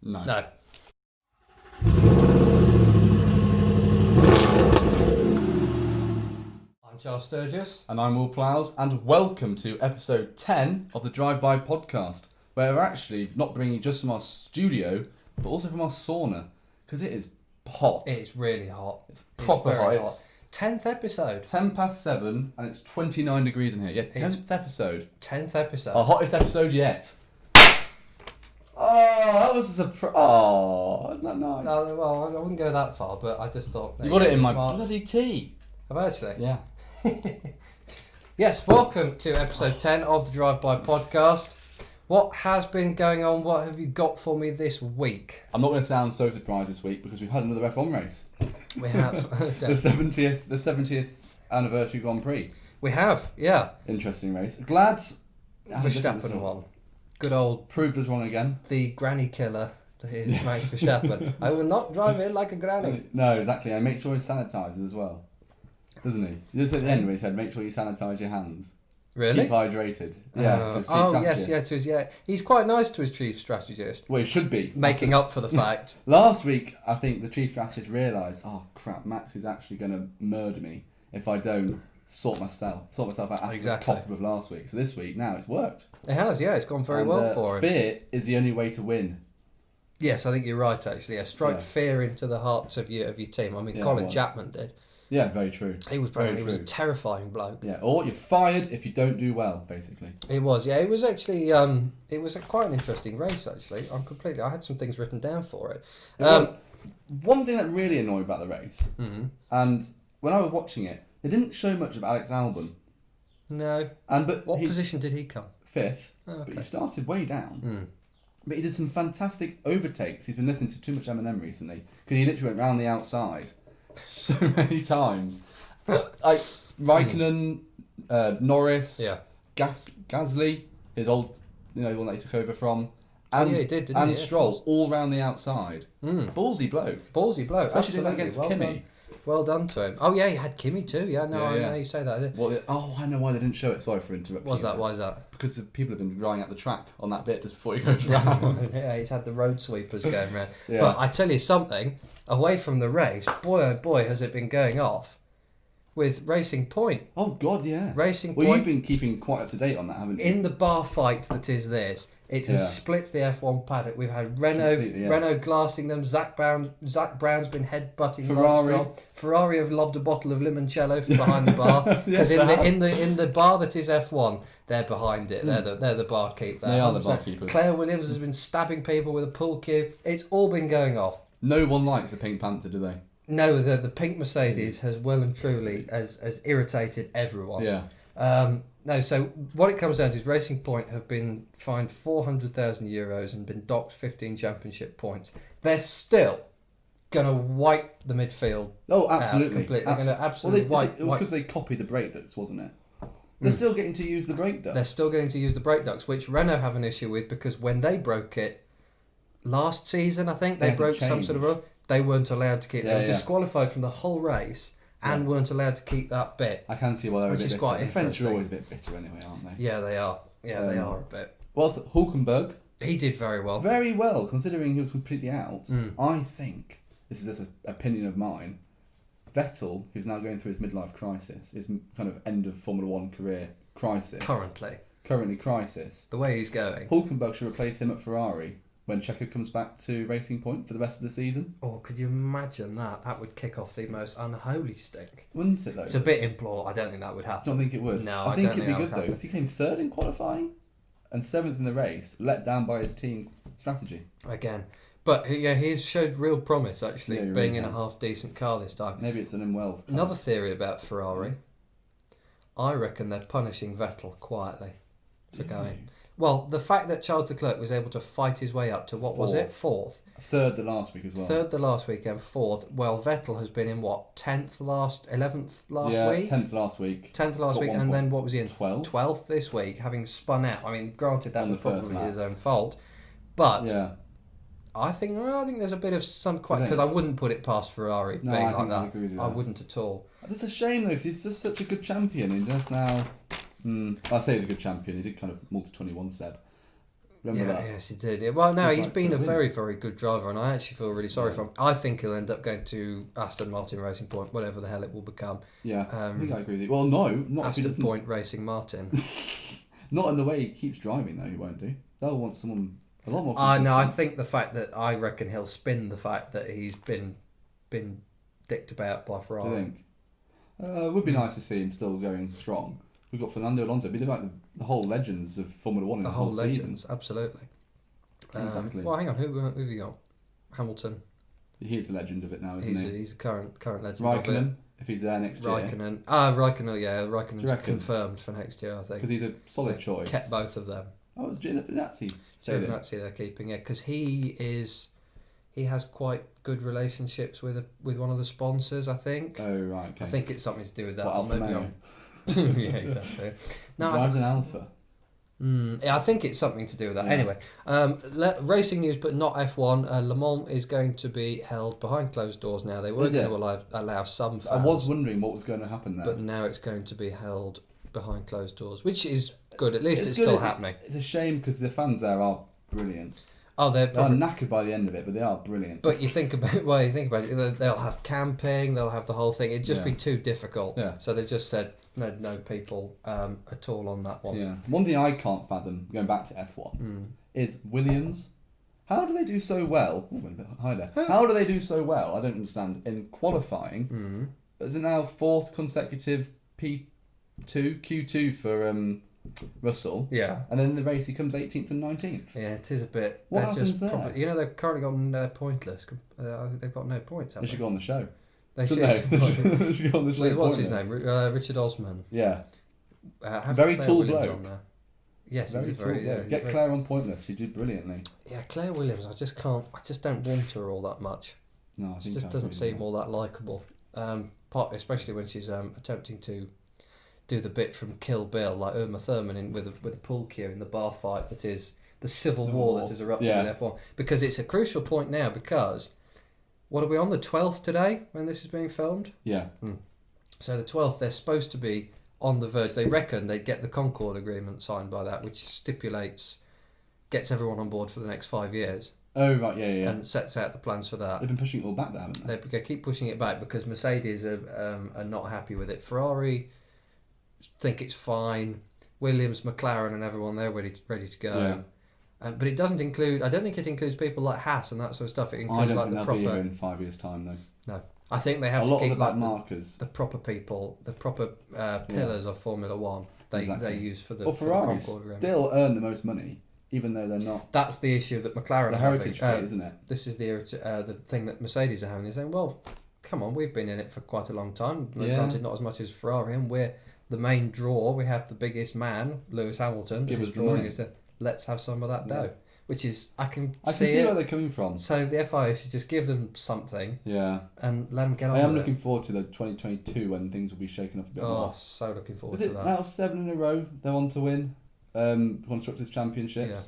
No. No. I'm Charles Sturgis. And I'm Will Plows, and welcome to episode 10 of the Drive-By podcast, where we're actually not bringing you just from our studio, but also from our sauna, because it is hot. It is really hot. It's proper very hot. hot. 10th episode. 10 past 7, and it's 29 degrees in here. Yeah, 10th episode. 10th episode. Our hottest episode yet. Oh, that was a surprise. Oh, isn't that nice? Well, I wouldn't go that far, but I just thought... You got it in my bloody tea. Have I actually? Yeah. Yes, welcome to episode 10 of the Drive-By podcast. What has been going on? What have you got for me this week? I'm not going to sound so surprised this week because we've had another F1 race. We have. the 70th anniversary Grand Prix. We have, yeah. Interesting race. Glad Verstappen won. Good old... Proved us wrong again. The granny killer that is Max Verstappen. I will not drive it like a granny. No, exactly. And make sure he sanitised as well. Doesn't he? Just at the end where he said, make sure you sanitise your hands. Really? Keep hydrated. Yeah. To his chief strategist. He's quite nice to his chief strategist. Well, he should be. Making up for the fact. Last week, I think the chief strategist realised, oh crap, Max is actually going to murder me if I don't sort myself out after the top of last week. So this week, now it's worked. It has, yeah. It's gone very well for him. Fear is the only way to win. Yes, I think you're right, actually. Yeah, strike fear into the hearts of your team. I mean, Colin Chapman did. Yeah, very true. He was a terrifying bloke. Yeah, or you're fired if you don't do well, basically. It was, yeah. It was actually, it was quite an interesting race, actually. I had some things written down for it. One thing that really annoyed me about the race, and when I was watching it, they didn't show much of Alex Albon. No. What position did he come? 5th. Oh, okay. But he started way down. But he did some fantastic overtakes. He's been listening to too much Eminem recently, because he literally went round the outside so many times. Like Raikkonen, Norris, Gasly, his old, the one that he took over from, and he did, didn't he? Stroll, all round the outside. Ballsy bloke. Especially doing that against Kimi. Well done to him. Oh yeah, he had Kimi too. Yeah, no, I know you say that. Well, I know why they didn't show it. Sorry for interrupting. Why is that? Because the people have been drying out the track on that bit just before he goes round. Yeah, he's had the road sweepers going round. Yeah. But I tell you something, away from the race, boy oh boy, has it been going off with Racing Point. Oh God, yeah. Racing Point. Well, you've been keeping quite up to date on that, haven't you? In the bar fight that is this, it has split the F1 paddock. We've had Renault glassing them. Zach Brown's been headbutting Ferrari have lobbed a bottle of limoncello from behind the bar because in the bar that is F1, they're behind it. They're the barkeep there. They are the barkeepers. Claire Williams has been stabbing people with a pool cue. It's all been going off. No one likes the Pink Panther, do they? No, the pink Mercedes has well and truly has irritated everyone. Yeah. No, so what it comes down to is Racing Point have been fined €400,000 and been docked 15 championship points. They're still going to wipe the midfield. Oh, absolutely. Completely. They're going to absolutely wipe. It was because they copied the brake ducts, wasn't it? They're still getting to use the brake ducts. They're still getting to use the brake ducts, which Renault have an issue with because when they broke it last season, I think, they broke some sort of rule. They weren't allowed to keep. They were disqualified from the whole race and weren't allowed to keep that bit. I can see why they're a bit bitter. Quite the French are always a bit bitter anyway, aren't they? Yeah, they are. Yeah, they are a bit. Well, Hulkenberg. He did very well. Very well, considering he was completely out. I think, this is just an opinion of mine, Vettel, who's now going through his midlife crisis, his kind of end of Formula 1 career crisis. Currently crisis. The way he's going. Hulkenberg should replace him at Ferrari when Checo comes back to Racing Point for the rest of the season. Oh, could you imagine that? That would kick off the most unholy stink. Wouldn't it, though? It's a bit implausible. I don't think that would happen. I don't think it would. No, I think it'd be good, though, because he came 3rd in qualifying and 7th in the race, let down by his team strategy. Again. But yeah, he's showed real promise, actually, being really in a half-decent car this time. Maybe it's an in-Wells car. Another theory about Ferrari. I reckon they're punishing Vettel quietly for going. Well, the fact that Charles Leclerc was able to fight his way up to, what was it, 4th? 3rd the last week as well. 3rd the last weekend, 4th. Well, Vettel has been in, 11th last week? 10th last week. 10th last week, and then what was he in? 12th. 12th this week, having spun out. I mean, granted, that was probably his own fault. But I think there's a bit of some quite... Because I wouldn't put it past Ferrari being like that. I agree with you. I wouldn't at all. It's a shame, though, because he's just such a good champion. He just now... I say he's a good champion. He did kind of multi-21 Seb. Remember that? Yes, he did. Yeah, well, no, he's like been to a win. very, very good driver, and I actually feel really sorry for him. I think he'll end up going to Aston Martin Racing Point, whatever the hell it will become. Yeah, I think I agree with you. Well, no, not if he Aston doesn't. Point Racing Martin. Not in the way he keeps driving, though. He won't do. They'll want someone a lot more. No, I think the fact that I reckon he'll spin the fact that he's been dicked about by Ferrari. I think it would be nice to see him still going strong. We've got Fernando Alonso, but they're like the whole legends of Formula One in the whole legends, season. Absolutely. Exactly. Well, hang on, who have you got? Hamilton. He's a legend of it now, isn't he? He's a current legend. Raikkonen, if he's there next year. Raikkonen. Raikkonen, yeah. Raikkonen's reckon? confirmed for next year, I think. Because he's a solid choice. Kept both of them. Oh, it's Giovinazzi. Giovinazzi they're keeping it because he has quite good relationships with one of the sponsors, I think. Oh, right, okay. I think it's something to do with that. What, Alfa Romeo? Yeah, exactly. No, drives an Alpha. Yeah, I think it's something to do with that. Yeah. Anyway, racing news, but not F1. Le Mans is going to be held behind closed doors now. They were going to allow some fans. I was wondering what was going to happen there. But now it's going to be held behind closed doors, which is good. At least it's still happening. It's a shame because the fans there are brilliant. Oh, they're knackered by the end of it, but they are brilliant. But you think about it, they'll have camping, they'll have the whole thing. It'd just be too difficult. Yeah. So they've just said no people at all on that one. Yeah. One thing I can't fathom, going back to F1, is Williams. How do they do so well? Oh, went a bit high there. How do they do so well? I don't understand. In qualifying, is it now 4th consecutive Q2 for Russell? Yeah. And then in the race he comes 18th and 19th. Yeah, it is a bit. What happens there? They've currently got pointless. They've got no points. They should go on the show. They should. They should go on the show. What's his name? Richard Osman. Yeah. Very tall bloke. On there. Yes, very tall. Yeah. Get Claire on pointless. She did brilliantly. Yeah, Claire Williams. I just don't want her all that much. No, I think she just doesn't seem all that likeable. Especially when she's attempting to do the bit from Kill Bill, like Uma Thurman with a pool cue in the bar fight that is the civil war that has erupted with F1. Because it's a crucial point now because, what are we on, the 12th today when this is being filmed? Yeah. So the 12th, they're supposed to be on the verge. They reckon they'd get the Concord Agreement signed by that, which gets everyone on board for the next 5 years. Oh, right, yeah. And sets out the plans for that. They've been pushing it all back there, haven't they? They keep pushing it back because Mercedes are not happy with it. Ferrari think it's fine. Williams, McLaren and everyone, they're ready to go. Yeah. But it doesn't include, I don't think it includes people like Haas and that sort of stuff. It includes like the proper... I don't think they'll be here in 5 years' time, though. No. I think they have to keep like markers. The proper people, the proper pillars of Formula One they use for the Ferrari Concord still earn the most money, even though they're not. That's the issue that McLaren the are heritage having. Fate, isn't it? This is the thing that Mercedes are having. They're saying, well, come on, we've been in it for quite a long time. Granted, not as much as Ferrari, and we're the main draw. We have the biggest man, Lewis Hamilton, Give us drawing us. Let's have some of that dough. Which is, I can see where they're coming from. So the FIA should just give them something. Yeah. And let them get on with it. it. I am looking forward to the 2022 when things will be shaken up a bit more. Oh, so looking forward to that. Is it now 7 in a row they're on to win Constructors' Championships? Yeah.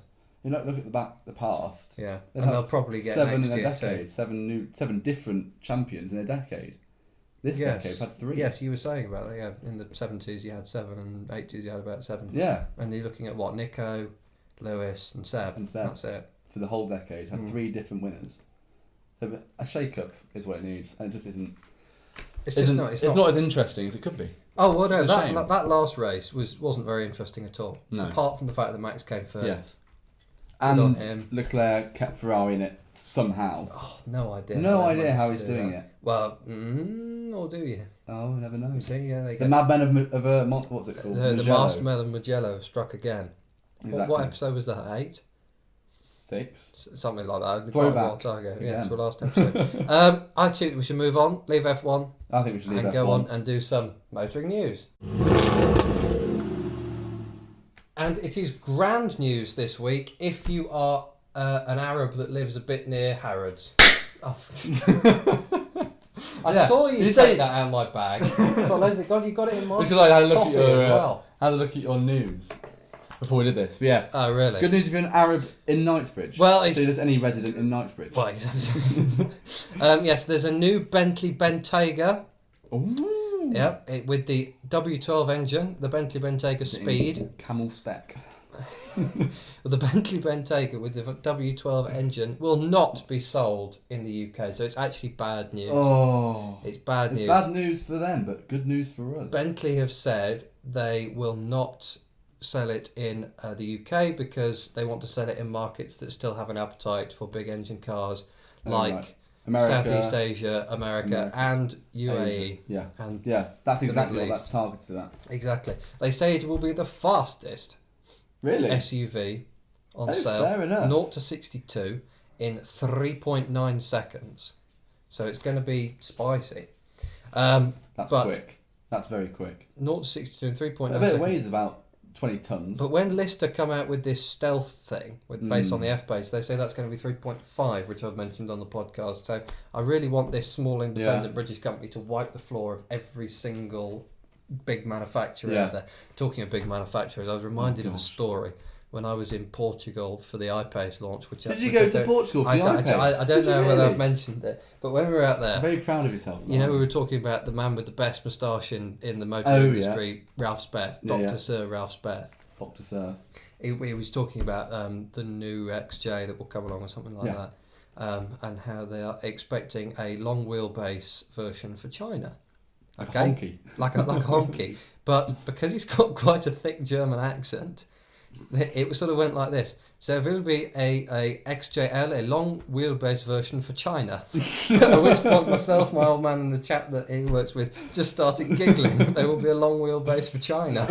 You know, look at the past. Yeah. And they'll probably get 7 next in a year decade. Too. 7 different champions in a decade. This decade had 3. Yes, you were saying about it. Yeah, in the 70s you had 7 and 80s you had about 7. Yeah. And you're looking at what? Nico, Lewis and Seb. That's it. For the whole decade, had 3 different winners. So a shake-up is what it needs, and it just isn't. It's not as interesting as it could be. Oh well, no, that last race wasn't very interesting at all. No. Apart from the fact that Max came first. Yes. And Leclerc kept Ferrari in it somehow. Oh, no idea. No idea how he's doing it. Well, or do you? Oh, we never know. See, yeah, the madmen of what's it called? The masked men of Mugello have struck again. Exactly. What episode was that? 8? 6? Something like that. Throwback. Yeah, to the last episode. I think we should move on, leave F1. I think we should leave F1. And go on and do some motoring news. And it is grand news this week if you are an Arab that lives a bit near Harrods. Oh. I saw you take that out of my bag. But Leslie, God, you got it in my because I had a look coffee as well. Had a look at your news before we did this. But yeah. Oh, really? Good news if you're an Arab in Knightsbridge. Well, so there's any resident in Knightsbridge. Well, yes, there's a new Bentley Bentayga. Ooh. Yep, with the W12 engine, the Bentley Bentayga Speed. Camel spec. The Bentley Bentayga with the W12 engine will not be sold in the UK, so it's actually bad news. Oh, it's bad news. It's bad news for them, but good news for us. Bentley have said they will not sell it in the UK because they want to sell it in markets that still have an appetite for big engine cars, like America, Southeast Asia, America, and UAE. Asia. Yeah, and that's exactly what that's targeted at. Exactly. They say it will be the fastest SUV on sale. Fair enough. 0 to 62 in 3.9 seconds. So it's going to be spicy. That's quick. That's very quick. 0 to 62 in 3.9 seconds. I bet it weighs about 20 tons. But when Lister come out with this stealth thing, based on the F-base, they say that's going to be 3.5, which I've mentioned on the podcast. So I really want this small independent British company to wipe the floor of every single big manufacturer out there. Talking of big manufacturers, I was reminded of a story when I was in Portugal for the I-Pace launch. Did you go to Portugal for the I-Pace? I don't know whether I've mentioned it, but when we were out there... I'm very proud of yourself. You know, we were talking about the man with the best moustache in the motor industry, Ralph Speth, Dr. Sir Ralph Speth. Dr. Sir. He was talking about the new XJ that will come along or something like that, and how they are expecting a long wheelbase version for China. Okay, honky. like a honky, but because he's got quite a thick German accent, it sort of went like this. So there will be a XJL, a long wheelbase version for China. At which point myself, my old man and the chap that he works with just started giggling. There will be a long wheelbase for China.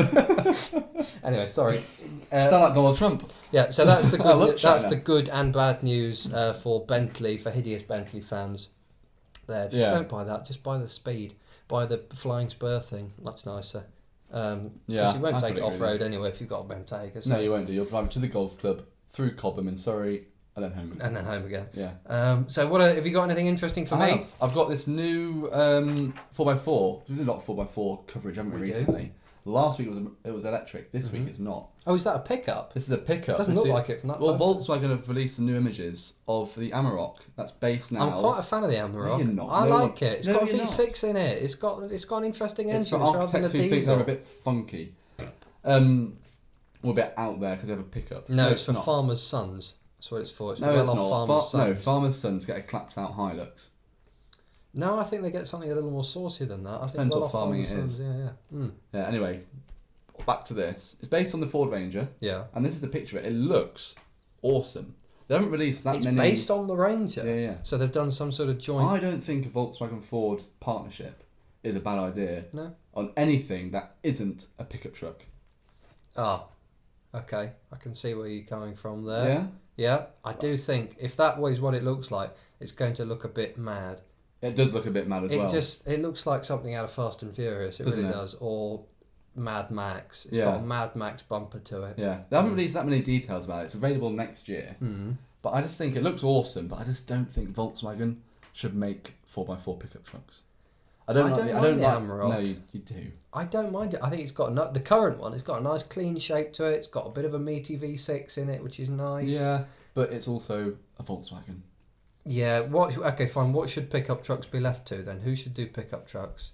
Anyway, sorry. Sound like Donald Trump. Yeah, so that's the good, that's the good and bad news for Bentley, for hideous Bentley fans. There, just don't buy that. Just buy the Speed. Buy the Flying Spur thing. Much nicer. You won't take it off-road anyway if you've got a Bentayga. So. No, you won't do. You'll drive it to the golf club, through Cobham in Surrey, and then home again. And then home again. Yeah. So what have you got anything interesting for me? I've got this new 4x4. We did a lot of 4x4 coverage, haven't we, recently? Last week it was electric. This week it's not. Oh, is that a pickup? This is a pickup. Doesn't look like it from that photo. Volkswagen have released some new images of the Amarok. That's based now. I'm quite a fan of the Amarok. No, you're not. I like it. It's got a V6 in it. It's got an interesting engine. It's for architects who think they're a bit funky. Or a bit out there because they have a pickup. No, it's for farmers' sons. That's what it's for. It's for it's not. farmers' sons. No, farmers' sons get a clapped out Hilux. No, I think they get something a little more saucy than that. I think depends what farming it is. Yeah, anyway, back to this. It's based on the Ford Ranger. Yeah. And this is the picture of it. It looks awesome. They haven't released that many... It's based on the Ranger? Yeah. So they've done some sort of joint... I don't think a Volkswagen-Ford partnership is a bad idea. No? On anything that isn't a pickup truck. Ah, okay. I can see where you're coming from there. Yeah? Yeah, I do think if that was what it looks like, it's going to look a bit mad. It does look a bit mad as well. It looks like something out of Fast and Furious. It really does. Or Mad Max. It's got a Mad Max bumper to it. Yeah. They haven't released that many details about it. It's available next year. But I just think it looks awesome, but I just don't think Volkswagen should make 4x4 pickup trucks. I don't like the Amarok. No, you do. I don't mind it. I think it's got the current one. It's got a nice clean shape to it. It's got a bit of a meaty V6 in it, which is nice. Yeah, but it's also a Volkswagen. Yeah. Okay, fine. What should pickup trucks be left to then? Who should do pickup trucks?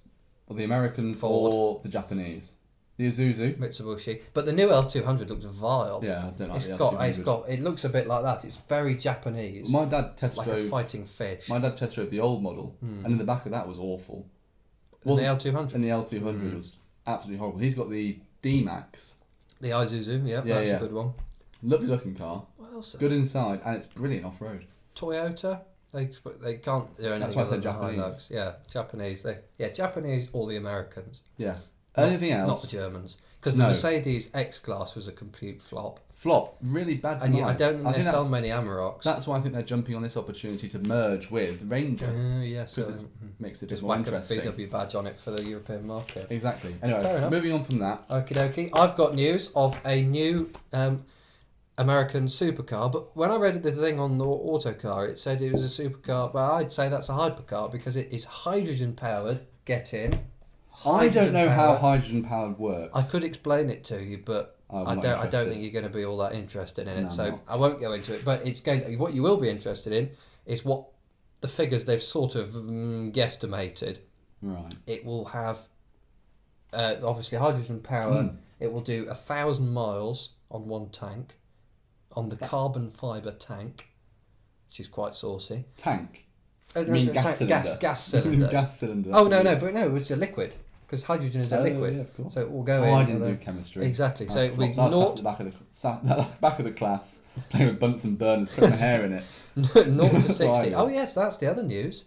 Well, the Americans Ford. Or the Japanese. The Isuzu. Mitsubishi. But the new L200 looks vile. Yeah, I don't like the L200. It looks a bit like that. It's very Japanese. My dad test drove... Like a fighting fish. My dad test drove the old model, and in the back of that was awful. And the L200? And the L200 was absolutely horrible. He's got the D-Max. The Isuzu, that's a good one. Lovely looking car. What else? Good inside, and it's brilliant off-road. Toyota? They can't do anything. That's why I said Japanese. Japanese. Yeah, Japanese. Japanese or the Americans. Yeah. Anything else? Not the Germans. Because the Mercedes X-Class was a complete flop. Really bad. And I don't think there's so many Amaroks. That's why I think they're jumping on this opportunity to merge with Ranger. Yes, because it makes it just more whack interesting. a VW badge on it for the European market. Exactly. Anyway, moving on from that. Okie dokie. I've got news of a new American supercar, but when I read the thing on the Autocar, it said it was a supercar, but I'd say that's a hypercar because it is hydrogen powered. Get in. I don't know how hydrogen powered works. I could explain it to you, but I don't think you're going to be all that interested in it, so I won't go into it. But what you will be interested in is what the figures they've sort of guesstimated. Right. It will have obviously hydrogen power. It will do 1,000 miles on one tank, on the carbon fibre tank, which is quite saucy. Tank? You mean gas cylinder? Gas cylinder. Gas cylinder. Oh, no, it's a liquid. Because hydrogen is a liquid. Yeah, of course. So it will go in. I didn't do chemistry. Exactly. So it will be I was sat at the back of the class, playing with Bunsen burners, putting my hair in it. 0 to 60. Oh, yes, that's the other news.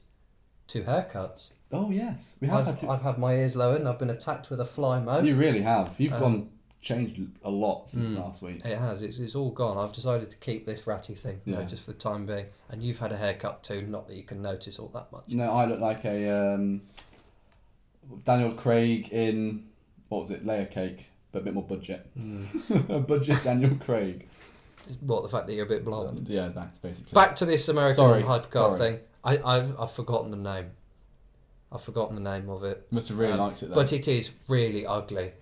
2 haircuts. Oh, yes. I've had my ears lowered and I've been attacked with a fly mow. You really have. You've changed a lot since last week. It has. It's all gone. I've decided to keep this ratty thing, just for the time being. And you've had a haircut too. Not that you can notice all that much. No, I look like a Daniel Craig in, what was it, Layer Cake, but a bit more budget. A budget Daniel Craig. What, the fact that you're a bit blonde? Yeah, that's basically. Back to this American hypercar thing. I've forgotten the name. I've forgotten the name of it. Must have really liked it though. But it is really ugly,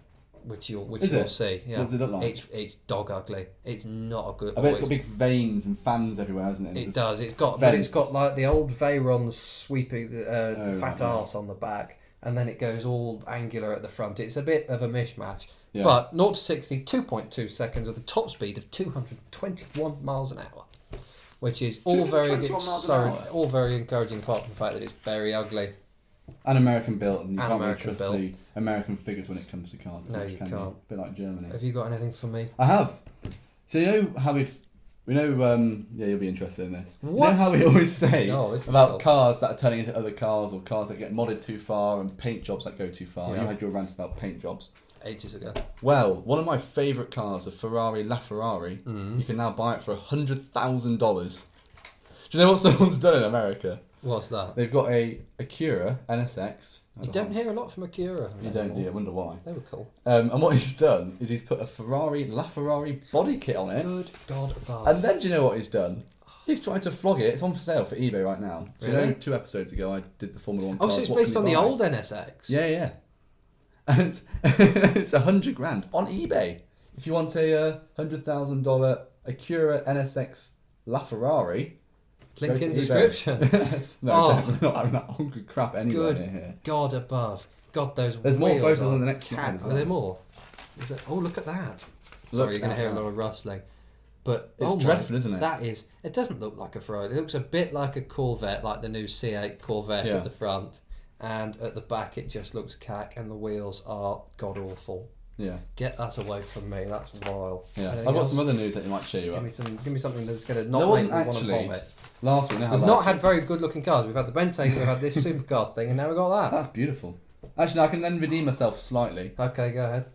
which you'll see. Yeah. What does it look like? It's dog ugly. It's not a good. I bet it's got big veins and fans everywhere, hasn't it? It does. It's got like the old Veyron sweeping the fat arse on the back, and then it goes all angular at the front. It's a bit of a mishmash. Yeah. But 0 to 60, 2.2 seconds with a top speed of 221 miles an hour, which is all very encouraging, apart from the fact that it's very ugly. And American built, and you can't really trust the American figures when it comes to cars. No, you can't. A bit like Germany. Have you got anything for me? I have. So you know how you'll be interested in this. What? You know how we always say about cars that are turning into other cars, or cars that get modded too far, and paint jobs that go too far. Yeah. You had your rant about paint jobs. Ages ago. Well, one of my favourite cars, a Ferrari LaFerrari, you can now buy it for $100,000. Do you know what someone's done in America? What's that? They've got a Acura NSX. You don't hear a lot from Acura. You don't, do you? I wonder why. They were cool. And what he's done is he's put a LaFerrari body kit on it. Good God above. And then do you know what he's done? He's trying to flog it. It's on for sale for eBay right now. So really? 2 episodes ago I did the Formula 1 cars. Oh, so it's based on the old NSX? Yeah. And it's $100,000 on eBay. If you want a $100,000 Acura NSX LaFerrari, link in the description. Don't. We're not having that hungry crap anywhere near here. God above. God, There's more photos on the next slide as well. Are there more? Oh, look at that. Sorry, you're going to hear a lot of rustling. But it's dreadful, isn't it? It doesn't look like a Ferrari. It looks a bit like a Corvette, like the new C8 Corvette at the front. And at the back it just looks cack, and the wheels are god awful. Yeah. Get that away from me. That's vile. Yeah. I've got some other news that might cheer you up. Give me something that's going to not make me want to vomit. Last week, we've not had very good looking cars. We've had the Bentayga, we've had this supercar thing, and now we've got that. That's beautiful. Actually, I can then redeem myself slightly. Okay, go ahead.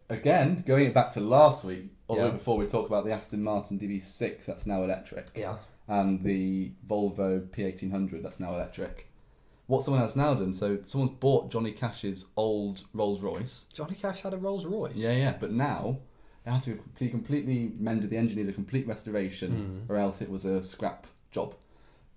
Again, going back to last week, although before we talked about the Aston Martin DB6 that's now electric. Yeah. And the Volvo P1800 that's now electric. What someone has now done, so someone's bought Johnny Cash's old Rolls Royce. Johnny Cash had a Rolls Royce? Yeah, but now it has to be completely mended. The engine needs a complete restoration, or else it was a scrap job.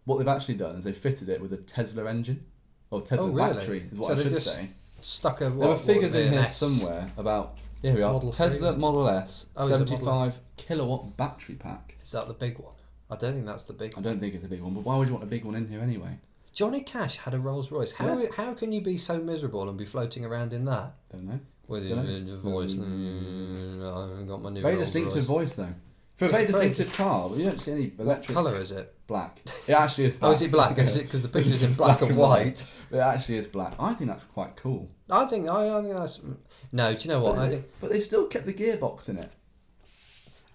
What they've actually done is they fitted it with a Tesla engine, or Tesla battery, is what I should say. Stuck a there were figures in here somewhere about, here we are, Tesla Model S, 75 kilowatt battery pack. Is that the big one? I don't think that's the big one. I don't think it's a big one, but why would you want a big one in here anyway? Johnny Cash had a Rolls Royce. How can you be so miserable and be floating around in that? Don't know. With your voice. I haven't got my new very Rolls distinctive Royce. Voice though. For a very distinctive car, but you don't see any electric. What colour is it? Black. It actually is black. Oh, is it black? Is it because the picture's in black and white? It actually is black. I think that's quite cool. I think that's. No, do you know what? But they've still kept the gearbox in it.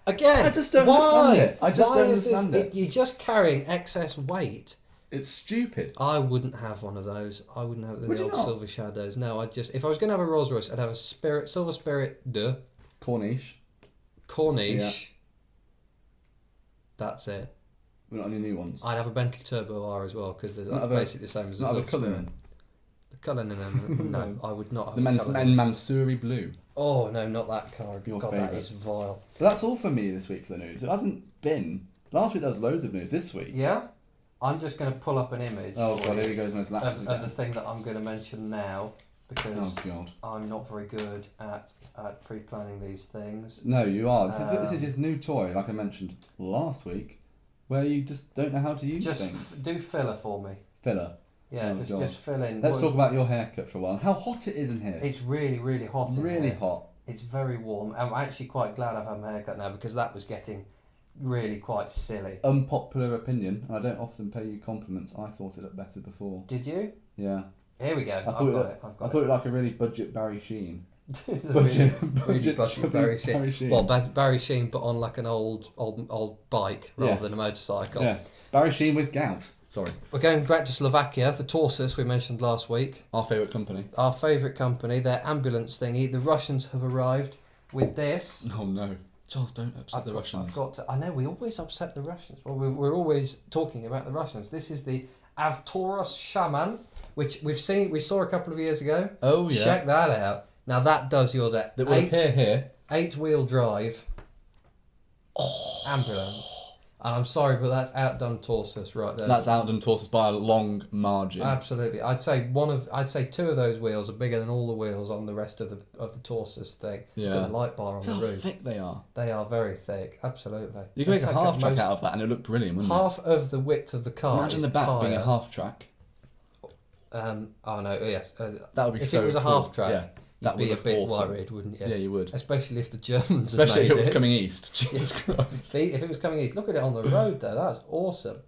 Again, I just don't understand it. I just don't understand it. You're just carrying excess weight. It's stupid. I wouldn't have one of those. I wouldn't have the old Silver Shadows. No, if I was going to have a Rolls Royce, I'd have a Silver Spirit de Corniche. Yeah. That's it. We're not any new ones. I'd have a Bentley Turbo R as well, because they're basically the same as the Silver Spirit. The Cullinan, no, I would not have the Mansouri Blue. Oh, no, not that car. Your God, favourite. that is vile. So that's all for me this week for the news. It hasn't been... Last week there was loads of news. This week... Yeah? I'm just going to pull up an image God, here he goes. of the thing that I'm going to mention now, because I'm not very good at pre-planning these things. No, you are. This is his new toy, like I mentioned last week, where you just don't know how to use things. Do filler for me. Filler? Yeah, just fill in. Let's talk about your haircut for a while. How hot it is in here. It's really, really hot in Really here. hot. It's very warm. I'm actually quite glad I've had my haircut now because that was getting really quite silly. Unpopular opinion, and I don't often pay you compliments. I thought it looked better before. Did you? Yeah. Here we go. I thought it looked like a really budget Barry Sheen. Really budget Barry Sheen. Barry Sheen. Well, Barry Sheen, but on like an old bike rather than a motorcycle. Yeah. Barry Sheen with gout. Sorry. We're going back to Slovakia. The Torsus we mentioned last week. Our favourite company. Our favourite company. Their ambulance thingy. The Russians have arrived with this. Oh no. Charles, don't upset the Russians. I know, we always upset the Russians. Well, we're always talking about the Russians. This is the Avtoros Shaman, which we saw a couple of years ago. Oh yeah. Check that out. Now that does your day. That will appear here. 8-wheel drive. Ambulance. And I'm sorry, but that's outdone Torsus right there. That's outdone Torsus by a long margin. Absolutely. I'd say two of those wheels are bigger than all the wheels on the rest of the Torsus thing. Yeah. Got a light bar on the roof. How thick they are. They are very thick. Absolutely. You can make a half track out of that, and it would look brilliant, wouldn't half of the width of the car. Imagine the back being a half track. Oh no. Yes. That would be if so. If it was a cool. half track. Yeah. You'd be a bit worried, wouldn't you? Yeah, you would. Especially if the Germans Especially had if made it was coming east. Jesus Christ. See, if it was coming east, look at it on the road there. That's awesome.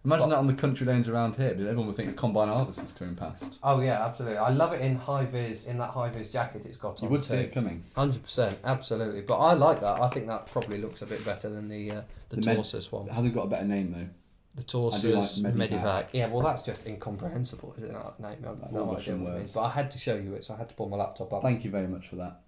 Imagine that on the country lanes around here, because everyone would think a combine harvest is coming past. Oh yeah, absolutely. I love it in that high vis jacket it's got on. You would see it coming. 100%, absolutely. But I like that. I think that probably looks a bit better than the Torsus one. It hasn't got a better name though. The Torsus Medivac. Yeah, well, that's just incomprehensible, is it not? No, no idea what it means. But I had to show you it, so I had to pull my laptop up. Thank you very much for that.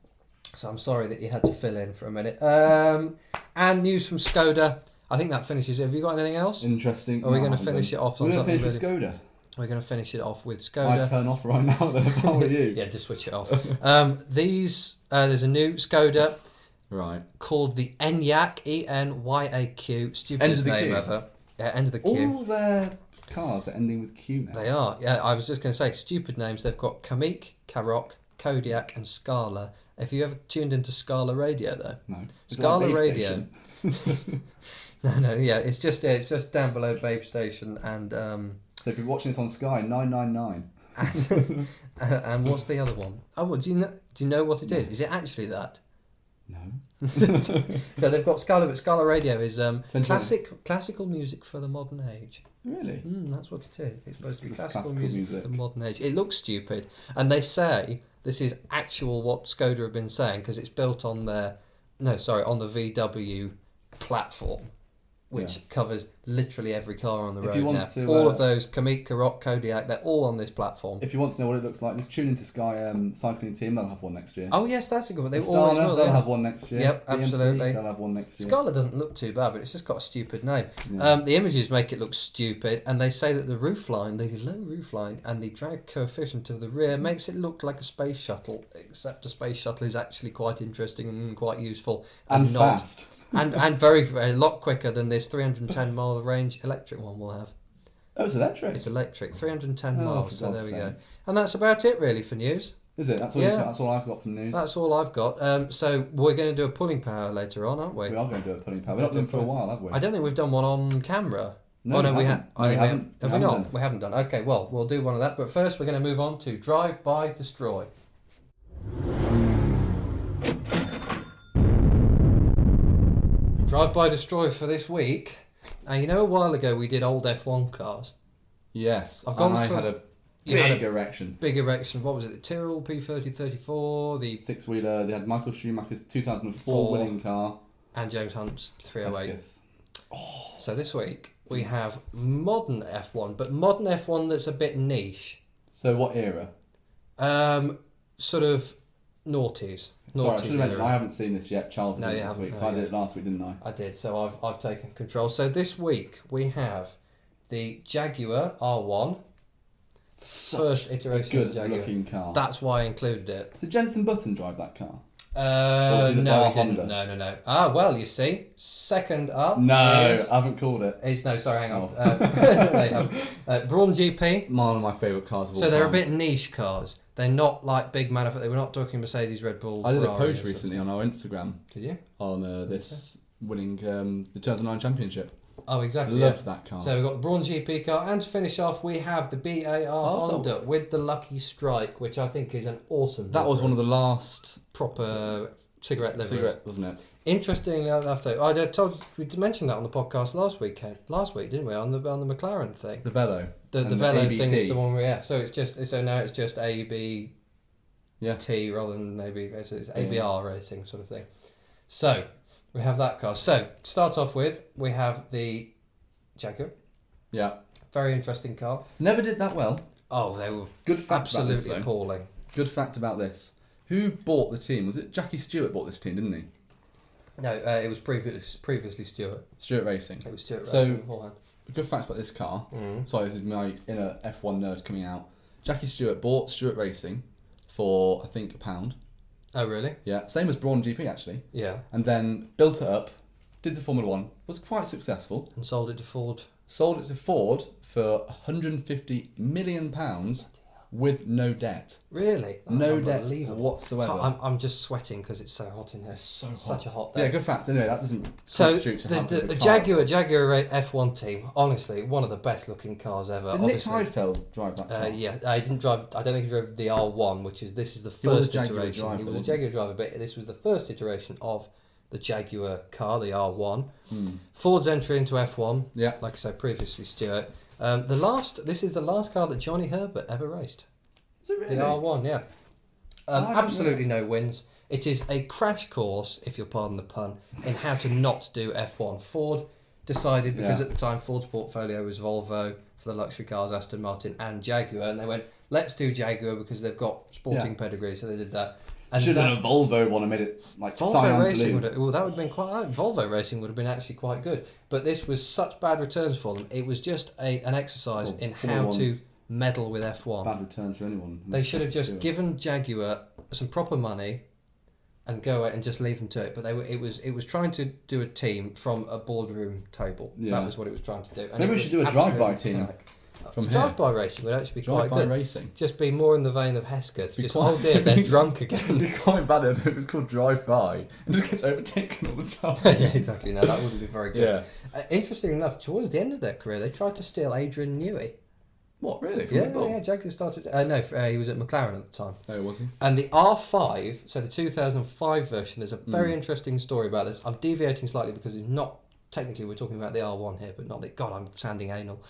So I'm sorry that you had to fill in for a minute. And news from Skoda. I think that finishes it. Have you got anything else? Interesting. Or are we going to finish it off? We're going to finish with Skoda. We're going to finish it off with Skoda. I turn off right now then, if I were you. Yeah, just switch it off. There's a new Skoda. Right. Called the Enyaq, Enyaq. Stupidest name ever. Yeah, end of the queue. All their cars are ending with Q now. They are. Yeah, I was just going to say, stupid names. They've got Kamik, Karoq, Kodiak and Scala. Have you ever tuned into Scala Radio though? No. Scala Radio. No, yeah, it's just down below Babe Station and So if you're watching this on Sky, 999. and what's the other one? Oh, well, do you know what it is? Is it actually that? No. So they've got Scala, but Scala Radio is classical music for the modern age. Really? That's what it is. It's supposed to be classical music for the modern age. It looks stupid, and they say this is actual what Skoda have been saying because it's built on the VW platform, which covers literally every car on the road now. All of those Kamik, Karoq, Kodiak, they're all on this platform. If you want to know what it looks like, just tune into Sky Cycling Team. They'll have one next year. Oh yes, that's a good one. They Astana, always will. They'll have one next year. Yep, BMC, absolutely. They'll have one next year. Scala doesn't look too bad, but it's just got a stupid name. Yeah. The images make it look stupid, and they say that the roofline, the low roofline, and the drag coefficient of the rear makes it look like a space shuttle, except a space shuttle is actually quite interesting and quite useful. And not, fast. and very, a lot quicker than this 310 mile range electric one will have. Oh, it's electric? It's electric, 310 miles, so there we go. And that's about it really for news. Is it? That's all, that's all I've got from news. That's all I've got. So we're going to do a pulling power later on, aren't we? We are going to do a pulling power. We've not done it for a while, have we? I don't think we've done one on camera. No, we haven't. Have we not? Done. We haven't done. Okay, well, we'll do one of that. But first, we're going to move on to Drive by Destroy. Drive by Destroy for this week. Now, you know, a while ago we did old F1 cars. Yes. I've gone I had a big erection. Big erection. What was it? The Tyrrell P3034, the six-wheeler. They had Michael Schumacher's 2004 winning car. And James Hunt's 308. So this week we have modern F1, but modern F1 that's a bit niche. So what era? Sort of noughties. Sorry, I should have mentioned I haven't seen this yet. Charles did it this week. I did it last week, didn't I? I did. So I've taken control. So this week we have the Jaguar R1. First iteration of the Jaguar. Good looking car. That's why I included it. Did Jenson Button drive that car? No, he didn't. No. Ah, well, you see, second up. No, I haven't called it. Hang on. Brawn GP. One of my favourite cars of all time. So they're a bit niche cars. They're not like big manufacturers. We're not talking Mercedes, Red Bull. I did Ferrari a post recently on our Instagram. Did you? On this winning the 2009 championship. Oh, exactly. Love that car. So we've got the Brawn GP car, and to finish off, we have the BAR Honda with the Lucky Strike, which I think is an awesome. That was one of the last proper cigarette liveries, wasn't it? Interestingly enough, though, I told we mentioned that on the podcast last week, didn't we? On the McLaren thing, the Velo, the Velo thing is the one where So now it's just AB, T rather than maybe it's ABR racing sort of thing. So we have that car. So to start off with, we have the Jaguar. Yeah. Very interesting car. Never did that well. Oh, they were good fact absolutely about this, appalling. Good fact about this. Who bought the team? Was it Jackie Stewart bought this team, didn't he? No, it was previously Stewart. Stewart Racing. It was Stewart Racing beforehand. A good fact about this car. Sorry, this is my inner F1 nerd coming out. Jackie Stewart bought Stewart Racing for, I think, £1. Oh, really? Yeah, same as Brawn GP actually. Yeah. And then built it up, did the Formula 1, was quite successful. And sold it to Ford. Sold it to Ford for £150 million with no debt. Really? That's no debt whatsoever. So I'm just sweating because it's so hot in here. It's so hot. Such a hot day. Yeah, good fact. Anyway, that doesn't constitute to the Jaguar F1 team, honestly, one of the best looking cars ever. Did Nick Heidfeld drive that car? Yeah, I didn't drive. I don't think he drove the R1, this is the first iteration. He was a Jaguar driver, but this was the first iteration of the Jaguar car, the R1. Ford's entry into F1. Yeah, like I said previously, Stuart. This is the last car that Johnny Herbert ever raced. Is it really? The R1, yeah. Absolutely no wins. It is a crash course, if you'll pardon the pun, in how to not do F1. Ford decided, because at the time Ford's portfolio was Volvo for the luxury cars, Aston Martin and Jaguar, and they went, let's do Jaguar because they've got sporting pedigree, so they did that. And should have done a Volvo one and made it like Volvo racing that would have been quite. Volvo racing would have been actually quite good, but this was such bad returns for them. It was just an exercise in how to meddle with F1. Bad returns for anyone. They should have just given Jaguar some proper money and go out and just leave them to it. But it was trying to do a team from a boardroom table. Yeah. That was what it was trying to do. And maybe we should do a drive-by team. Drive-by racing would actually be quite good. Racing. Just be more in the vein of Hesketh. Just, oh dear, they're drunk again. It'd be quite bad if it was called drive-by and just gets overtaken all the time. Yeah, exactly. No, that wouldn't be very good. Yeah. Interesting enough, towards the end of their career, they tried to steal Adrian Newey. What, really? From Yeah, Jaguar started... he was at McLaren at the time. Oh, was he? And the R5, so the 2005 version, there's a very interesting story about this. I'm deviating slightly because it's not... Technically, we're talking about the R1 here, but not the... God, I'm sounding anal.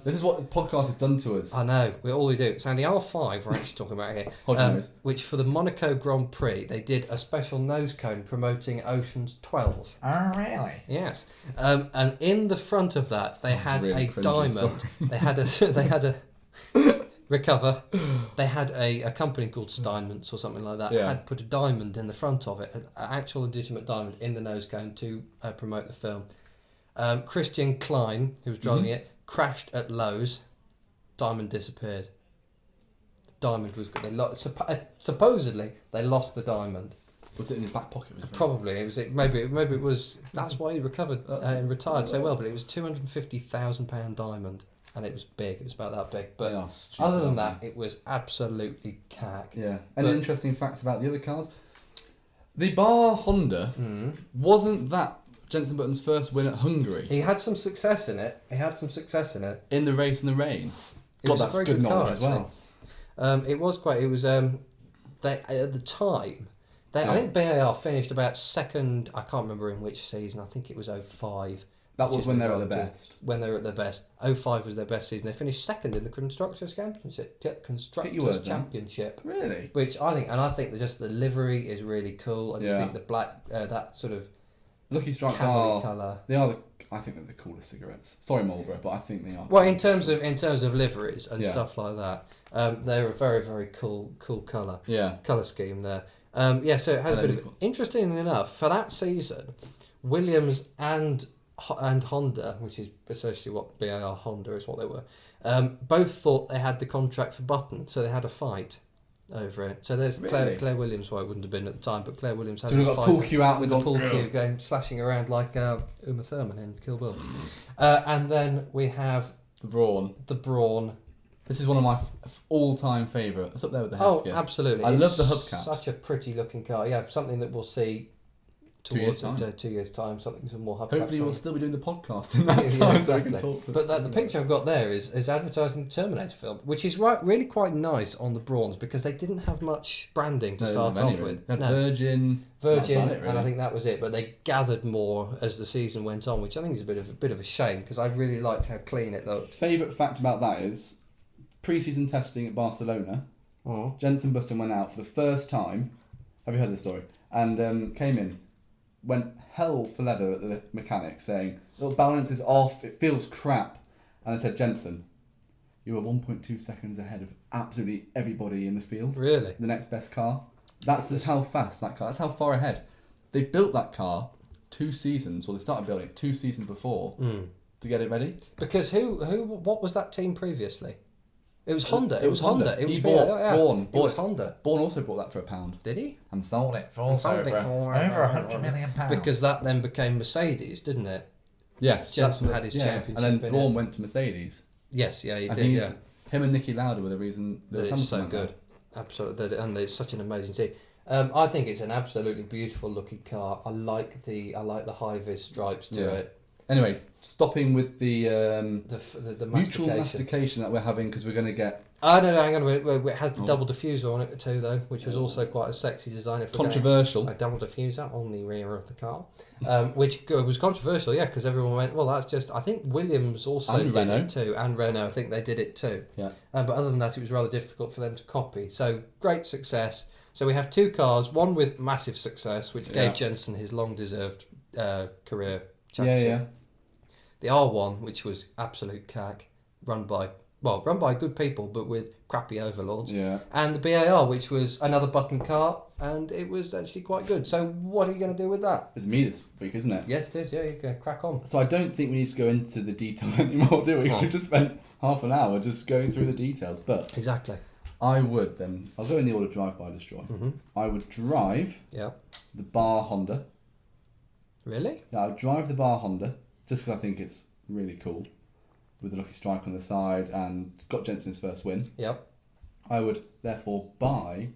This is what the podcast has done to us. I know, we do. So the R5 we're actually talking about here, which for the Monaco Grand Prix, they did a special nose cone promoting Ocean's 12. Oh, really? Yes. And in the front of that, they had really a diamond. They had a... Recover. They had a company called Steinmetz or something like that. Had put a diamond in the front of it, an actual legitimate diamond in the nose cone to promote the film. Christian Klein, who was driving it, crashed at Lowe's. Diamond disappeared. The diamond was supposedly they lost the diamond. Was it in his back pocket? Probably. Maybe it was. That's why he recovered and retired so well. But it was £250,000 diamond. And it was big. It was about that big. But other than that, it was absolutely cack. Yeah. And an interesting fact about the other cars. The Bar Honda wasn't that Jenson Button's first win at Hungary. He had some success in it. In the race in the rain. God, that's good knowledge as well. It was quite... It was... They at the time... I think BAR finished about second... I can't remember in which season. I think it was 05. That was when they were at their best. When they were at their best. 05 was their best season. They finished second in the Constructors' Championship. Really? Which I think that just the livery is really cool. I just think the black, that sort of Lucky Strikes colour. I think they're the coolest cigarettes. Sorry, Marlboro, but I think they are. Well, in terms of liveries and stuff like that, they're a very, very cool colour. Yeah. Colour scheme there. So it has a bit of... Interestingly enough, for that season, Williams and Honda, which is essentially what BAR Honda is what they were, both thought they had the contract for Button, so they had a fight over it. So there's Claire Williams, who I wouldn't have been at the time, but Claire Williams had a fight pull cue out with the pull cue going slashing around like Uma Thurman in Kill Bill. And then we have the Brawn. This is one of my all-time favourite. It's up there with the Hesketh. Oh, absolutely! I love the hubcap. Such a pretty looking car. Yeah, something that we'll see towards 2 years' time, something some more. Hopefully, we'll still be doing the podcast in that time, so we can talk to. But the picture I've got there is advertising the Terminator film, which is really quite nice on the Brawns because they didn't have much branding to start off with. Virgin, and I think that was it. But they gathered more as the season went on, which I think is a bit of a shame because I really liked how clean it looked. Favourite fact about that is pre-season testing at Barcelona. Jenson Button went out for the first time. Have you heard this story? And came in. Went hell for leather at the mechanic saying, the balance is off, it feels crap. And I said, Jenson, you are 1.2 seconds ahead of absolutely everybody in the field. Really? The next best car. That's just how fast that car, that's how far ahead. They built that car 2 seasons, or they started building it 2 seasons before to get it ready. Because what was that team previously? It was Honda. It was Honda. It was Bourne. It was Honda. Bourne also bought that for £1. Did he? And sold it for over £100 million. Because that then became Mercedes, didn't it? Yes. Jenson had his championship. And then Bourne went to Mercedes. Yes, he did. Yeah. Him and Nicky Lauda were the reason. It's so good. Absolutely, and it's such an amazing team. I think it's an absolutely beautiful looking car. I like the high vis stripes to it. Anyway, stopping with the mutual mastication. mastication that we're having because we're going to get... Oh, no, hang on a minute. It has the double diffuser on it too, though, which was also quite a sexy design. Controversial. A double diffuser on the rear of the car, which was controversial, yeah, because everyone went, well, that's just... I think Williams also did it too, and Renault, I think they did it too. Yeah. But other than that, it was rather difficult for them to copy. So, great success. So we have 2 cars, one with massive success, which gave Jenson his long-deserved career championship. Yeah. The R1, which was absolute cack, run by good people, but with crappy overlords. Yeah. And the BAR, which was another button car, and it was actually quite good. So what are you going to do with that? It's me this week, isn't it? Yes, it is. Yeah, you can crack on. So I don't think we need to go into the details anymore, do we? We've just spent half an hour just going through the details. But exactly. I would then... I'll go in the order drive by destroy. Mm-hmm. I would drive the bar Honda. Really? Yeah, I would drive the bar Honda. Just because I think it's really cool, with the lucky strike on the side, and got Jenson's first win. Yep. I would therefore buy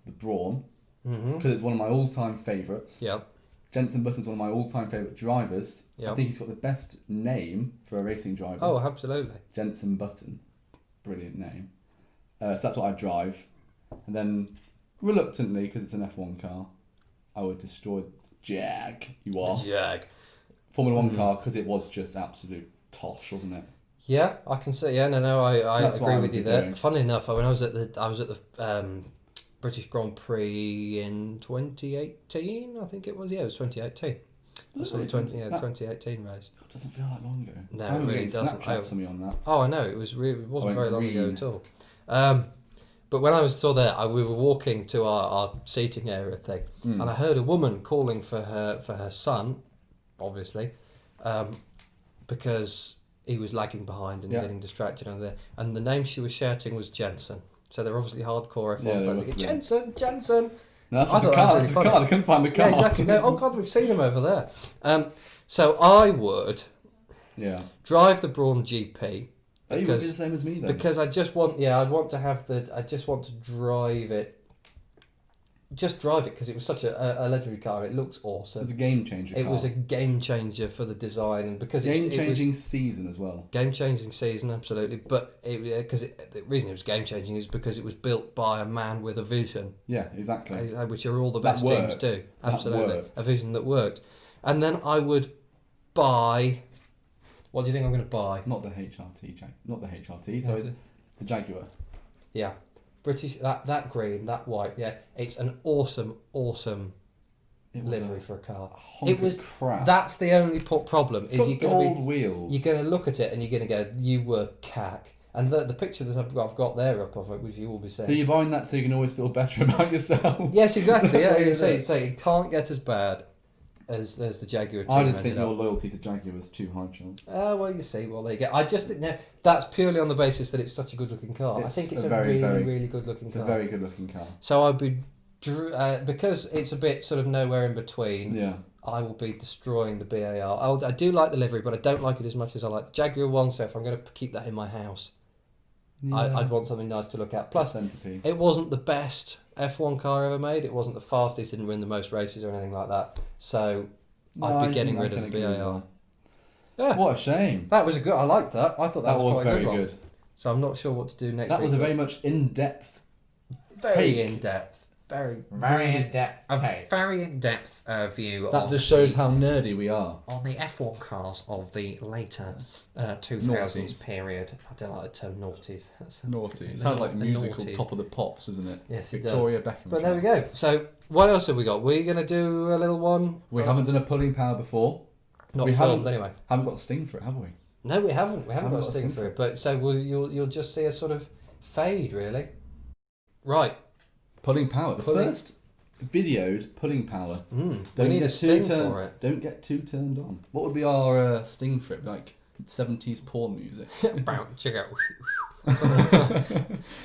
the Brawn, because it's one of my all-time favourites. Yep. Jenson Button's one of my all-time favourite drivers. Yep. I think he's got the best name for a racing driver. Oh, absolutely. Jenson Button. Brilliant name. So that's what I'd drive. And then, reluctantly, because it's an F1 car, I would destroy Jag. Jag. Formula 1 car, because it was just absolute tosh, wasn't it? Yeah, I can see. Yeah, I agree with you there. Doing. Funnily enough, when I was at the British Grand Prix in 2018, I think it was. Yeah, it was 2018. That's the 2018 race. It doesn't feel like long ago. No, it really doesn't. Snapchats on me on that. Oh, I know. It wasn't very long ago at all. But when I was still there, we were walking to our seating area thing, and I heard a woman calling for her son, obviously, because he was lagging behind and getting distracted over there. And the name she was shouting was Jenson. So they're obviously hardcore F1 fans. Jenson! No, that's just a car. That's a car. I couldn't find the car. Yeah, exactly. No, oh God, we've seen him over there. So I would drive the Brawn GP. You would be the same as me then. Because I just want to drive it. Just drive it because it was such a legendary car. It looks awesome. It was a game changer. It was a game changer for the design and because game changing season as well. Game changing season, absolutely. But the reason it was game changing is because it was built by a man with a vision. Yeah, exactly. Which are all the best teams do. Absolutely, a vision that worked. And then I would buy. What do you think I'm going to buy? Not the HRT, not the HRT. So the Jaguar. Yeah. British, that green, that white, yeah, it's an awesome livery for a car. It was crap. That's the only problem. It's got gold wheels. You're going to look at it and you're going to go, you were cack. And the picture that I've got there up of it, which you will be seeing. So you're buying that so you can always feel better about yourself. Yes, exactly. Yeah, you say it can't get as bad as the Jaguar. I just think your loyalty to Jaguar was too high, Charles. Well, you see, well, there you go. I just think that's purely on the basis that it's such a good-looking car. I think it's a really good-looking car. It's a very good-looking car. So I'd be, because it's a bit sort of nowhere in between. Yeah. I will be destroying the BAR. I do like the livery, but I don't like it as much as I like the Jaguar one. So if I'm going to keep that in my house, I'd want something nice to look at. Plus, centerpiece. it wasn't the best F1 car ever made. It wasn't the fastest. Didn't win the most races or anything like that. So I'd be getting rid of the BAR. Yeah. What a shame. That was a good. I liked that. I thought that was quite very good. good. So I'm not sure what to do next. That week, was a very much in-depth. Very in-depth. Very in-depth. A very in-depth view. That just shows how nerdy we are. On the F1 cars of the later 2000s period. I don't like the term noughties. Naughty. Sounds like musical Top of the Pops, doesn't it? Yes, Victoria it does. Beckham. But there we go. So what else have we got? We're going to do a little one. We haven't done a pulling power before. Not filmed anyway. Haven't got a sting for it, have we? No, we haven't. We haven't got a sting for it. But so you'll just see a sort of fade, really. Right. Pulling power. The first videoed pulling power. We need a sting for it. Don't get too turned on. What would be our sting for it? Like 70s porn music. Check out.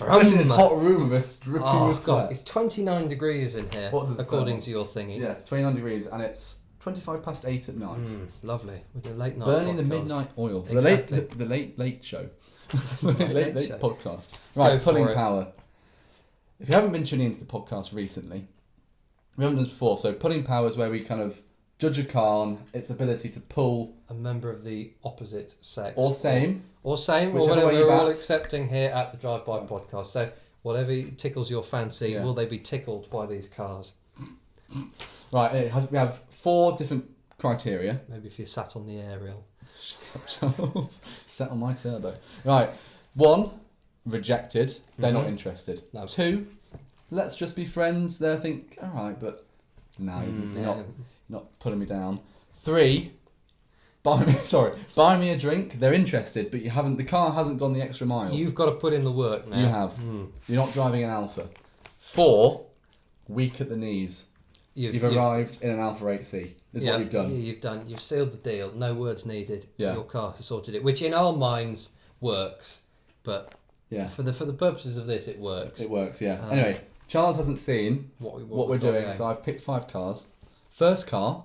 Especially in this hot room with us dripping with sweat. God, it's 29 degrees in here, according to your thingy. Yeah, 29 degrees, and it's 25 past 8 at night. Lovely. With the late night Burning podcast. the midnight oil. Exactly. The late show. late show. podcast. Right, Go pulling for it. power. If you haven't been tuning into the podcast recently, we haven't done this before, so pulling power is where we kind of judge a car on its ability to pull a member of the opposite sex. Or same. Or whatever we're all accepting here at the Drive By podcast. So whatever tickles your fancy, will they be tickled by these cars? Right, we have 4 different criteria. Maybe if you sat on the aerial. Shut up, Charles. Sat on my turbo. Right, 1, rejected. They're not interested. No. 2, let's just be friends. They think, all right, but no, you're not putting me down. 3, buy me a drink. They're interested, but the car hasn't gone the extra mile. You've got to put in the work now. You have. You're not driving an Alpha. 4, weak at the knees. You've arrived in an Alpha 8C. Is what you've done. You've done. You've sealed the deal. No words needed. Yeah. Your car has sorted it, which in our minds works, but for the purposes of this, it works. It works. Yeah. Anyway, Charles hasn't seen what we're doing, so I've picked 5 cars. First car,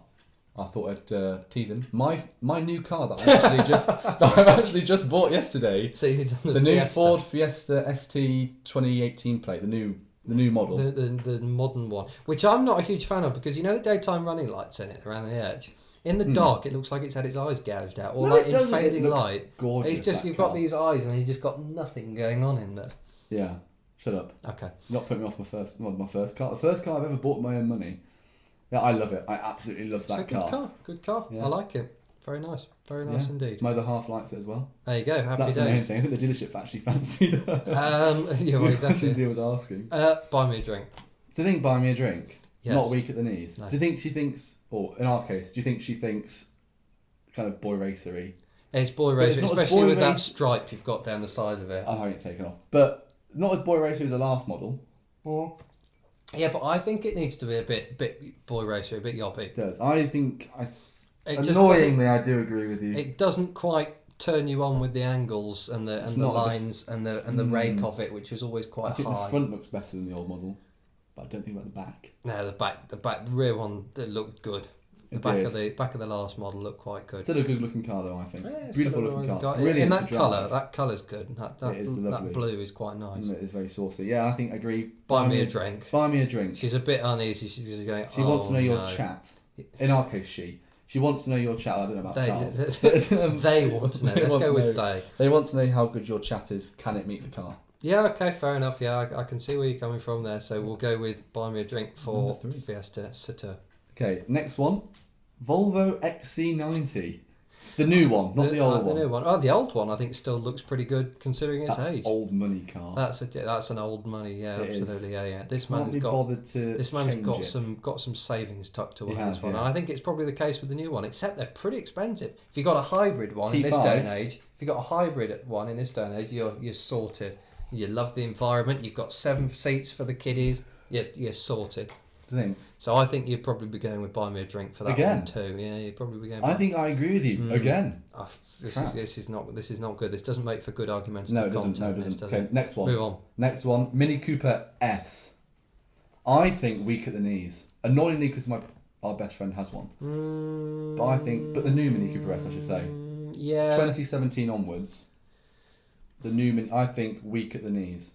I thought I'd tease him. My new car that I've actually just bought yesterday. So you've done the new Ford Fiesta ST 2018 plate, the new model. The modern one, which I'm not a huge fan of because you know the daytime running lights in it around the edge. In the dark, it looks like it's had its eyes gouged out, or like in fading light. Gorgeous. It's just you've got these eyes, and you've just got nothing going on in there. Yeah, shut up. Okay. Not putting me off my first car. The first car I've ever bought with my own money. Yeah, I love it. I absolutely love that car. Good car. Yeah. I like it. Very nice indeed. My other half likes it as well. There you go. Happy that's days. The main thing. I think the dealership actually fancied her. Yeah, well, exactly. She was asking. Buy me a drink. Do you think buy me a drink? Yes. Not weak at the knees. No. Do you think she thinks, or in our case, do you think she thinks kind of boy racery? It's boy racery, especially with that stripe you've got down the side of it. I haven't taken off, but not as boy racery as the last model. Yeah, but I think it needs to be a bit boy racery, a bit yobby. It does. I think annoyingly, I do agree with you. It doesn't quite turn you on with the angles and the lines and the rake of it, which was always quite high. I think the front looks better than the old model, but I don't think about the back. No, the rear one that looked good. The back of the last model looked quite good. Still a good looking car though, I think. Yeah, beautiful looking car. In that colour, that colour's good. That blue is quite nice. It is very saucy. Yeah, I think I agree. Buy me a drink. Buy me a drink. She's a bit uneasy. She's going. She wants to know your chat. In our case, she wants to know your chat. I don't know about Charles. They want to know. Let's go with they. They want to know how good your chat is. Can it meet the car? Yeah, okay, fair enough. Yeah, I can see where you're coming from there. So we'll go with buy me a drink for Fiesta Sitter. Okay, next one. Volvo XC90. The new one, not the old one. The new one. Oh, the old one I think still looks pretty good considering its age. Old money car. That's an old money, yeah, absolutely, yeah. This man's got some savings tucked away in this one. And I think it's probably the case with the new one, except they're pretty expensive. If you got a hybrid one in this day and age, you're sorted. You love the environment. You've got 7 seats for the kiddies. You're sorted. So I think you'd probably be going with buy me a drink for that one too. Yeah, you'd probably be going. I think I agree with you again. This is not good. This doesn't make for good arguments. No, it doesn't. Okay, next one. Move on. Next one, Mini Cooper S. I think weak at the knees. Annoyingly, because our best friend has one. But the new Mini Cooper S, I should say. Yeah. 2017 onwards. The new I think weak at the knees.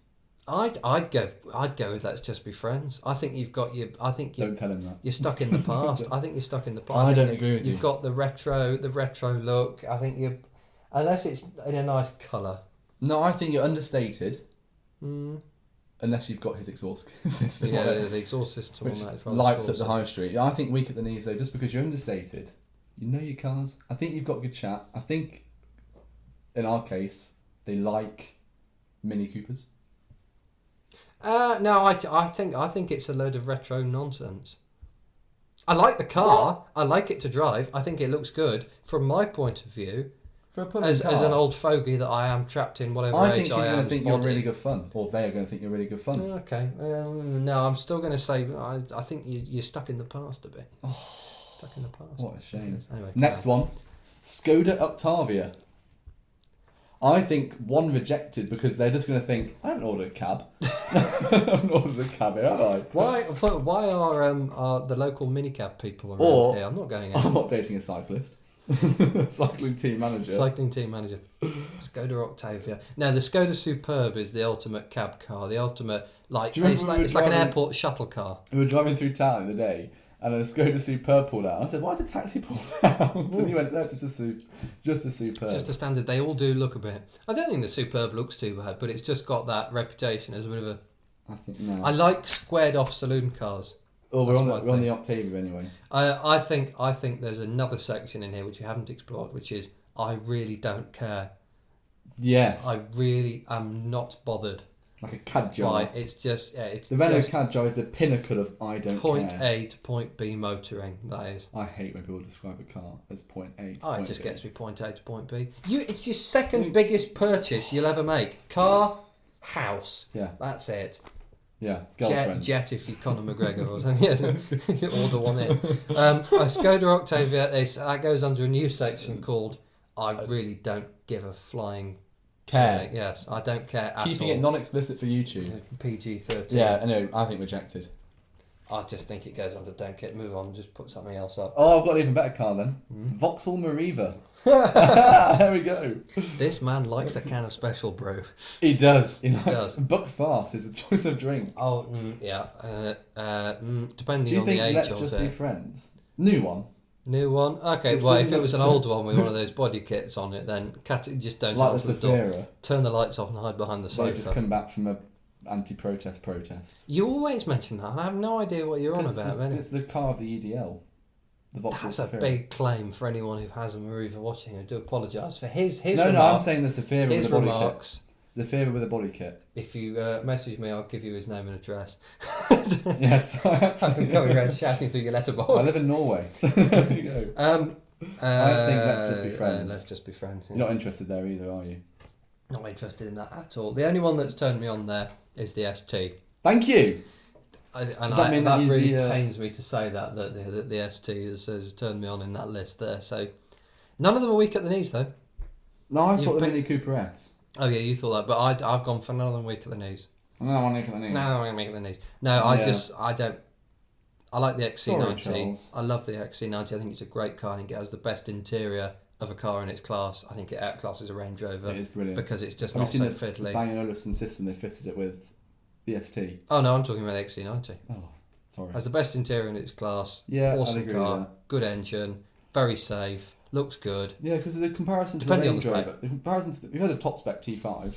I'd go with Let's Just Be Friends. I think you've got your. I think Don't tell him that. You're stuck in the past. I think you're stuck in the past. I don't agree with you. You've got the retro look. I think you, unless it's in a nice colour. No, I think you're understated. Unless you've got his exhaust system. Yeah, the exhaust system which on that is rather lights up awesome. the high street. I think weak at the knees though, just because you're understated. You know your cars. I think you've got good chat. I think, in our case, they like Mini Coopers. No, I think it's a load of retro nonsense. I like the car. I like it to drive. I think it looks good. From my point of view, as an old fogey that I am trapped in whatever I age think you're I am. going to think you're really good fun, or they are going to think you're really good fun. Okay. No, I'm still going to say I think you're stuck in the past a bit. Stuck in the past. What a shame. Anyway, Next one, Skoda Octavia. I think one rejected because they're just going to think, I haven't ordered a cab. I haven't ordered a cab here, have I? Why are the local minicab people around here? I'm not going out. I'm not dating a cyclist. Cycling team manager. Skoda Octavia. Now the Skoda Superb is the ultimate cab car. The ultimate Do you remember it's like an airport shuttle car. We were driving through town the other day, and a Skoda Superb pulled out. I said, "Why is a taxi pulled out?" And he went, "No, it's just a Superb." Just a standard. They all do look a bit. I don't think the Superb looks too bad, but it's just got that reputation as a bit of a. I think no. I like squared off saloon cars. Oh, we're on the Octavia anyway. I think there's another section in here which you haven't explored, which is I really don't care. Yes. I really am not bothered. Like a Kadjar. Right, it's just the Renault Kadjar is the pinnacle of I don't point care. Point A to point B motoring. That is. I hate when people describe a car as point A to Oh, point it just B. gets me point A to point B. It's your second biggest purchase you'll ever make. Car, house. Yeah. That's it. Yeah, girlfriend. Jet if you're Conor McGregor or something. Yes, order one in. A Skoda Octavia, that goes under a new section called I really don't give a flying care. Yes, I don't care at all. Keeping it non-explicit for YouTube. PG-13. Yeah, anyway, I think rejected. I just think it goes under don't care. Move on, just put something else up. Oh, I've got an even better car then. Vauxhall Mariva. There we go. This man likes a can of special brew. He does. He does. Buck fast is a choice of drink. Oh, yeah. Depending Do you on think the age Let's of Just it. Be Friends? New one. New one? Okay, Which well, if doesn't it was an look- old one with one of those body kits on it, then just don't Like answer the the door. Safira. Turn the lights off and hide behind the They've just sofa. come back from a anti-protest protest. You always mention that, and I have no idea what you're on about. It's the car of the EDL. The Vauxhall That's a Safira. big claim for anyone who has a Mariva watching. I do apologise for his No, remarks. I'm saying the Safira with His the body remarks. kit. The Safira with a body kit. If you message me, I'll give you his name and address. Yes, I've been coming around shouting through your letterbox. I live in Norway, so there you go. I think Let's Just Be Friends. Let's Just Be Friends. Yeah. You're not interested there either, are you? Not interested in that at all. The only one that's turned me on there is the ST. Thank you. That really pains me to say that the ST has turned me on in that list there. So none of them are weak at the knees though. No, I thought the Mini Cooper S. Oh yeah, you thought that, but I've gone for none of them weak at the knees. No, I'm weak at the knees. No, I'm weak at the knees. No, I don't. I like the XC90. Sorry, I love the XC90. I think it's a great car. I think it has the best interior of a car in its class. I think it outclasses a Range Rover. It is brilliant because it's just Have not you so seen the fiddly. Bang & Olufsen system they fitted it with the ST? Oh no, I'm talking about the XC90. Oh, sorry. Has the best interior in its class. Yeah, awesome I'd agree car, with that. good engine, very safe, looks good. Yeah, because the comparison to Depending on the the Range spec. Rover, the comparison to we've had the top spec T5,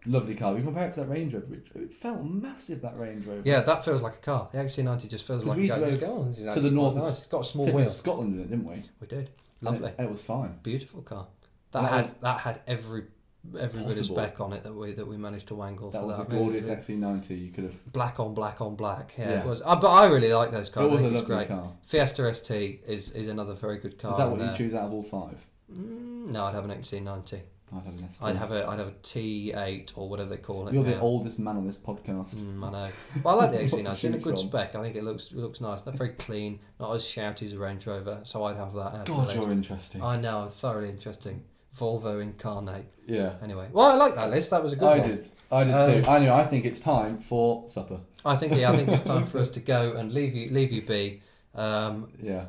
lovely car. We compare it to that Range Rover, it felt massive. That Range Rover. Yeah, that feels like a car. The XC90 just feels 'Cause like we a car. drove Just go on, this is to actually the north quite of nice. It's got a small tip of wheel. Scotland in it, didn't we? We did. And Lovely. It was fine. Beautiful car. And That had every bit of Possible. spec on it that we managed to wangle. That for was that. a gorgeous Really, XC90. You could have. black on black on black. Yeah, Yeah. it was. But I really like those cars. It was I a think it's lovely great. car. Fiesta ST is another very good car. Is that what and, you choose out of all five? No, I'd have an XC90. I'd have an ST. I'd have a T8 or whatever they call it. You're now. the oldest man on this podcast. I know. But I like the What to XC90. In a choose good from. spec. I think it looks nice. They're very clean, not as shouty as a Range Rover. So I'd have that. God, you're interesting. I know. I'm thoroughly interesting. Volvo incarnate. Yeah. Anyway, well, I like that list. That was a good one. I did too. Anyway, I think it's time for supper. I think it's time for us to go and leave you be.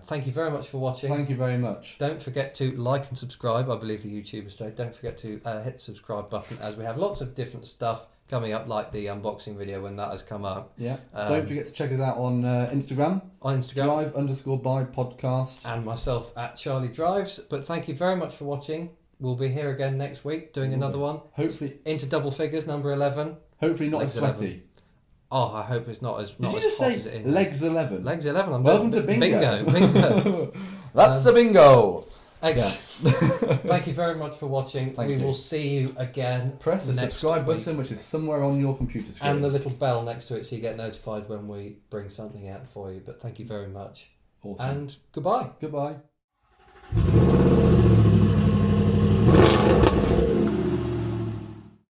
Thank you very much for watching. Thank you very much. Don't forget to like and subscribe. I believe the YouTubers say. Don't forget to hit the subscribe button, as we have lots of different stuff coming up, like the unboxing video when that has come up. Yeah. Don't forget to check us out on Instagram. On Instagram. Drive_by podcast. And myself at Charlie Drives. But thank you very much for watching. We'll be here again next week doing another one. Hopefully. Into double figures, number 11. Hopefully not as sweaty. 11. Oh, I hope it's not as Did you as just hot say as it is. legs 11? Legs 11. Welcome to bingo. Bingo. That's the bingo. Excellent. Thank you very much for watching. We will see you again. Press the subscribe button, which is somewhere on your computer screen. And the little bell next to it so you get notified when we bring something out for you. But thank you very much. Awesome. And goodbye. Goodbye.